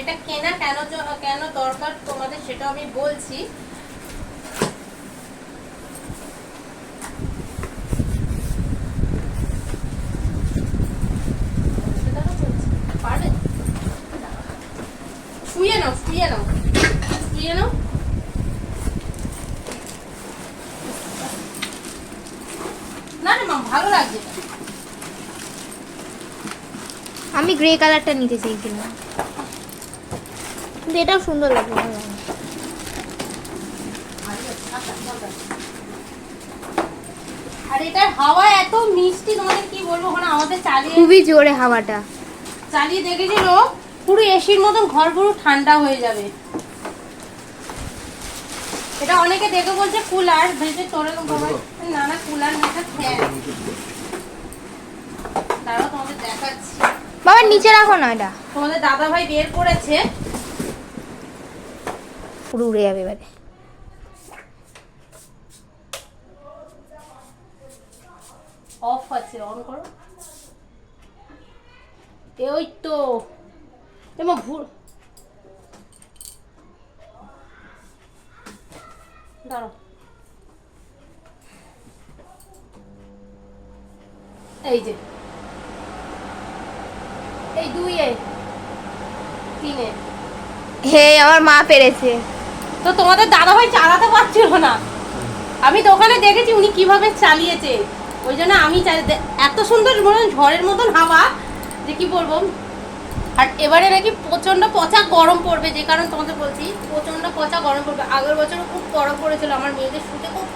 এটা কেনা কেন কেন দরকার তোমাদের সেটা আমি বলছি। শুয়ে নাও শুয়ে নাও শুয়ে নাও। না না মা ভালো লাগছে। আমি গ্রে কালারটা নিতে চাইছিলাম, কিন্তু এটাও সুন্দর লাগবে, ভালো লাগে। আর এটার হাওয়া এত মিষ্টি, তোমাদের কি বলবো, ওখানে আমাদের খুবই জোরে হাওয়াটা চালিয়ে দেখেছিল পুরো এসির মতন ঘর পুরো ঠান্ডা হয়ে যাবে। এটা অনেকে দেখে বলছে কুলার, ভেতরে তোরে না না কুলার না, এটা ফ্যান। দাঁড়াও তোমাদের দেখাচ্ছি। বাবা নিচে রাখো না, এটা তোমাদের দাদা ভাই বের করেছে, পুরো উড়ে যাবে এবারে। অফ আছে, অন করো। ওই তো এমন ভুল, দাঁড়াও এই যে এই 2 এ 3 এ। হে আমার মা পেরেছে। তো তোমাদের দাদা ভাই চালাতে পারছিল না, আমি তো ওখানে দেখেছি উনি কিভাবে চালিয়েছে, ওই জন্য আমি এত সুন্দর মনে হয় ঝড়ের মতন হাওয়া যে কি বলবো। আর এবারে নাকি প্রচন্ড পচা গরম পড়বে, যে কারণে তোমাদের বলছি প্রচন্ড পচা গরম পড়বে। আগের বছর খুব গরম পড়েছিল, আমার মেয়েদের শুতে খুব